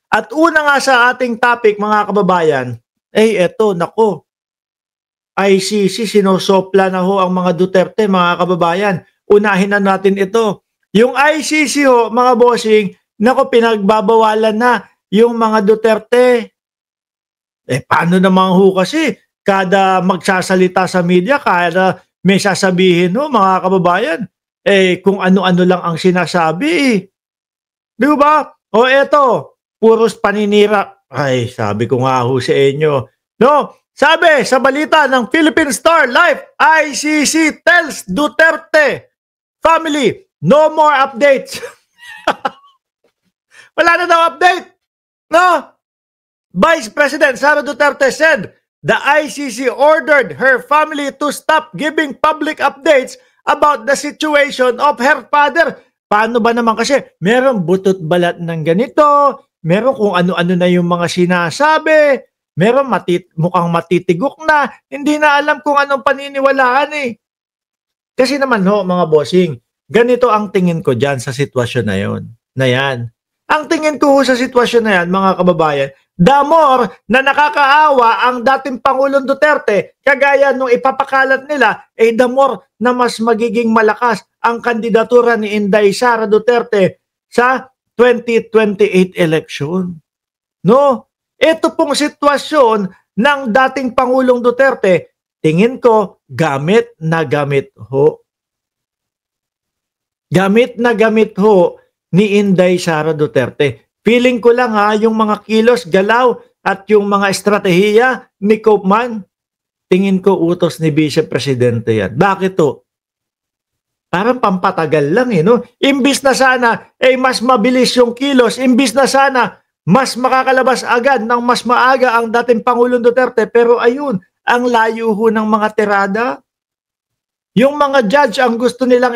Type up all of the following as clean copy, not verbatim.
At una nga sa ating topic mga kababayan, eto nako, ICC sinosopla na ho ang mga Duterte mga kababayan. Unahin na natin ito. Yung ICC ho mga bossing, nako pinagbabawalan na yung mga Duterte. Paano naman ho kasi kada magsasalita sa media, kada may sasabihin ho mga kababayan, kung ano-ano lang ang sinasabi. Di ba? O eto, puros paninira. Ay, sabi ko nga ho sa inyo. No, sabi sa balita ng Philippine Star Life, ICC tells Duterte family, no more updates. Wala na daw update. No? Vice President Sara Duterte said the ICC ordered her family to stop giving public updates about the situation of her father. Paano ba naman kasi? Meron butot balat ng ganito, meron kung ano-ano na yung mga sinasabi, meron mukhang matitigok na, hindi na alam kung anong paniniwalaan eh. Kasi naman ho, mga bossing, ganito ang tingin ko dyan sa sitwasyon na yon. Na yan. Ang tingin ko sa sitwasyon na yan, mga kababayan, the more na nakakaawa ang dating Pangulong Duterte, kagaya nung ipapakalat nila, the more na mas magiging malakas ang kandidatura ni Inday Sara Duterte sa 2028 election. No? Ito pong sitwasyon ng dating Pangulong Duterte, tingin ko, gamit na gamit ho. Gamit na gamit ho ni Inday Sara Duterte. Feeling ko lang yung mga kilos, galaw at yung mga estratehiya ni Koopman, tingin ko utos ni Vice Presidente yan. Bakit to? Parang pampatagal lang no? Imbis na sana mas mabilis yung kilos, imbis na sana mas makakalabas agad ng mas maaga ang dating Pangulong Duterte, pero ayun, ang layo ho ng mga tirada. Yung mga judge ang gusto nilang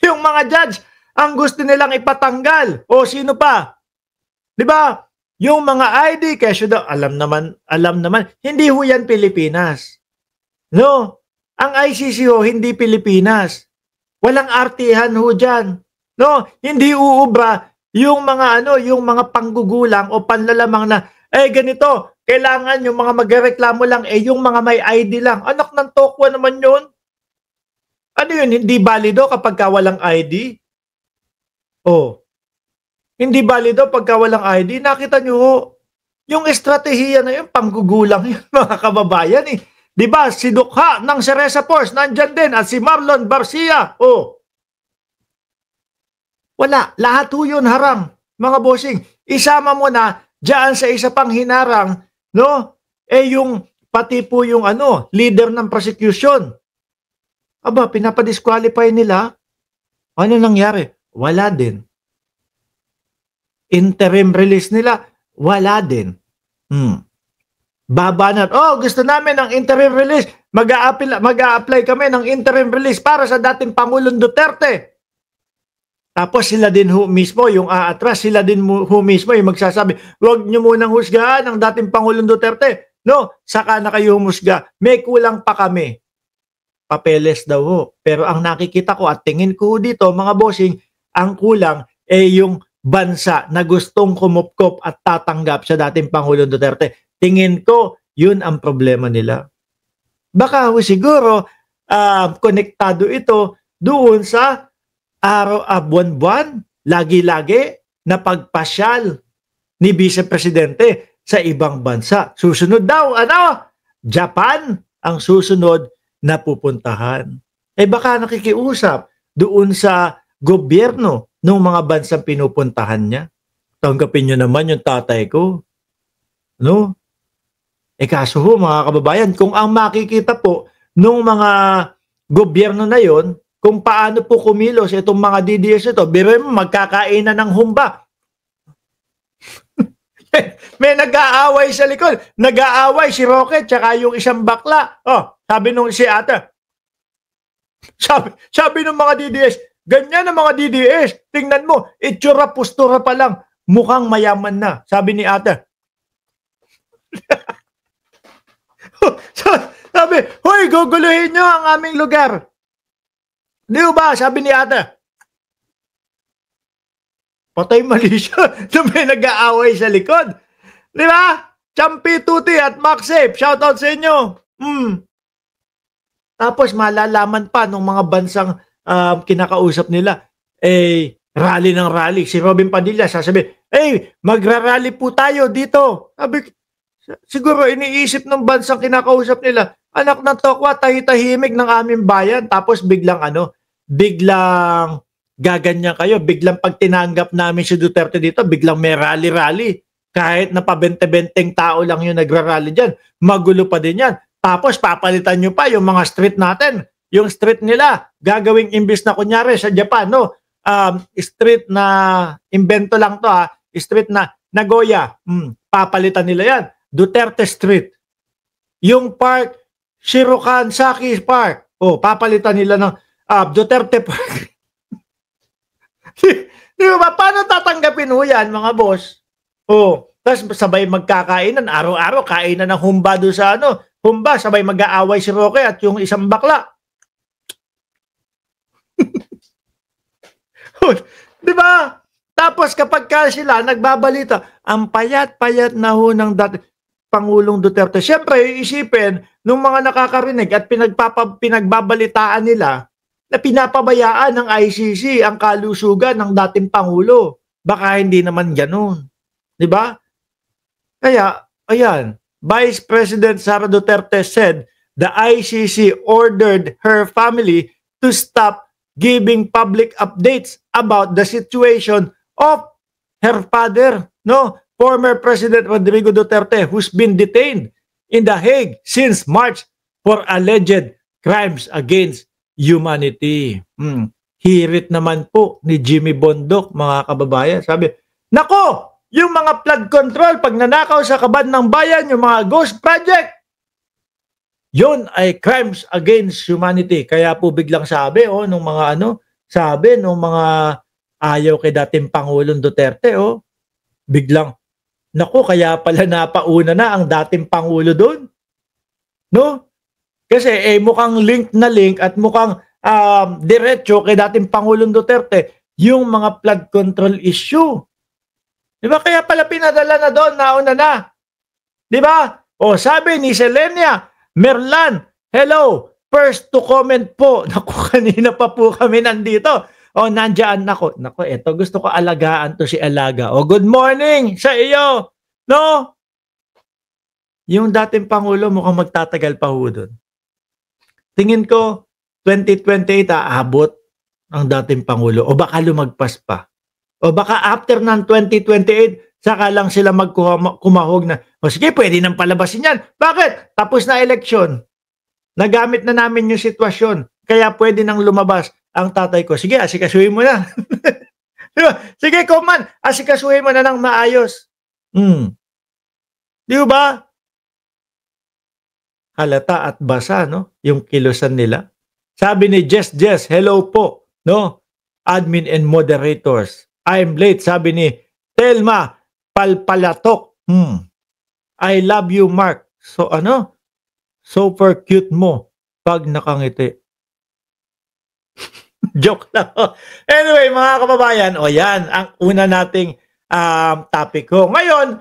yung mga judge ang gusto nilang ipatanggal. O sino pa? 'Di ba? Yung mga ID, kesyo daw, alam naman, hindi ho yan Pilipinas. No? Ang ICC ho, hindi Pilipinas. Walang artihan ho dyan. No? Hindi uubra yung mga yung mga panggugulang o panlalamang na, ganito, kailangan yung mga magreklamo lang, yung mga may ID lang. Anak ng tokwa naman yun. Ano yun? Hindi balido kapag walang ID? Hindi balido pagka walang ID. Nakita nyo ho, yung estratehiya na yun, panggugulang yun, mga kababayan eh. Diba, si Dukha ng Cereza Force, nandyan din, at si Marlon Barcia. Wala, lahat ho yun harang, mga bossing. Isama mo na, dyan sa isa pang hinarang, no? Yung, pati po yung leader ng prosecution. Aba, pinapadisqualify nila. Ano nangyari? Wala din. Interim release nila, wala din. Babanat. Gusto namin ng interim release. Mag-a-apply kami ng interim release para sa dating Pangulong Duterte. Tapos sila din ho mismo, yung aatras, sila din ho mismo yung magsasabi, huwag nyo munang husgahan ng dating Pangulong Duterte. No, saka na kayo humusga. May kulang pa kami. Papeles daw ho. Pero ang nakikita ko at tingin ko dito, mga bossing, ang kulang yung bansa na gustong kumupkop at tatanggap sa dating Pangulong Duterte. Tingin ko, yun ang problema nila. Baka siguro, konektado ito doon sa buwan-buwan, lagi-lagi na pagpasyal ni Vice Presidente sa ibang bansa. Susunod daw, Japan ang susunod na pupuntahan. Baka nakikiusap doon sa gobyerno ng mga bansang pinupuntahan niya. Tanggapin niyo naman yung tatay ko. No? Kaso ho, mga kababayan, kung ang makikita po nung mga gobyerno na yon, kung paano po kumilos itong mga DDS ito, biruin mo, magkakainan ng humba. May nag-aaway sa likod. Nag-aaway si Rocket tsaka yung isang bakla. Sabi nung si ate. Sabi ng mga DDS, ganyan ang mga DDS. Tingnan mo, itsura, postura pa lang. Mukhang mayaman na. Sabi ni ate. Sabi, hoy, guguluhin nyo ang aming lugar. Di ba? Sabi ni ate. Patay mali siya na may nag-aaway sa likod. Di ba? Champi Tuti at Maxape, shoutout sa inyo. Tapos malalaman pa nung mga bansang kinakausap nila, rally ng rally. Si Robin Padilla sasabihin, magra-rally po tayo dito. Sabi, siguro iniisip ng bansang kinakausap nila, anak ng tokwa, tahimik ng aming bayan. Tapos biglang gaganyan kayo. Biglang pag tinanggap namin si Duterte dito, biglang may rally-rally. Kahit na pabente-benteng tao lang yung nagra-rally dyan, magulo pa din yan. Tapos papalitan nyo pa yung mga street natin. Yung street nila, gagawing imbis na kunyari sa Japan, no? Street na, invento lang to street na Nagoya, papalitan nila yan. Duterte Street. Yung park, Shirokan Saki Park, papalitan nila ng Duterte Park. Di ba? Paano tatanggapin ho yan, mga boss? Tapos sabay magkakainan, araw-araw, kainan ng humba doon sa humba, sabay mag-aaway si Roque at yung isang bakla. Di ba? Tapos kapag sila nagbabalita, ang payat-payat na ho ng Pangulong Duterte. Siyempre, isipin, nung mga nakakarinig at pinagbabalitaan nila na pinapabayaan ng ICC ang kalusugan ng dating Pangulo. Baka hindi naman ganun. Di ba? Kaya, ayan, Vice President Sara Duterte said the ICC ordered her family to stop giving public updates about the situation of her father, former President Rodrigo Duterte, who's been detained in The Hague since March for alleged crimes against humanity. Hirit naman po ni Jimmy Bondoc, mga kababayan. Sabi, nako, yung mga flood control, pag nanakaw sa kaban ng bayan, yung mga ghost project, yun ay crimes against humanity. Kaya po biglang sabi, nung mga nung mga ayaw kay dating Pangulong Duterte, biglang, naku, kaya pala napauna na ang dating Pangulo doon. No? Kasi mukhang link at mukhang diretso kay dating Pangulong Duterte yung mga flood control issue. Di ba? Kaya pala pinadala na doon, nauna na. Di ba? Sabi ni Selenia Merlan, hello, first to comment po. Naku, kanina pa po kami nandito. Nandiyan ako. Naku, eto, gusto ko alagaan to si Alaga. Good morning sa iyo. No? Yung dating Pangulo mukhang magtatagal pa ho doon. Tingin ko, 2028 aabot ang dating Pangulo. O baka lumagpas pa. O baka after ng 2028, saka lang sila kumahog na, sige, pwede nang palabasin yan. Bakit? Tapos na eleksyon. Nagamit na namin yung sitwasyon. Kaya pwede nang lumabas ang tatay ko. Sige, asikasuhin mo na. Sige, Coman, asikasuhin mo na ng maayos. Di ba? Halata at basa, no? Yung kilusan nila. Sabi ni Jess, hello po, no? Admin and moderators. I'm late, sabi ni Telma Palpalatok. I love you, Mark. So super cute mo pag nakangiti. Joke lang. Anyway, mga kababayan, yan ang una nating topic ko. Ngayon,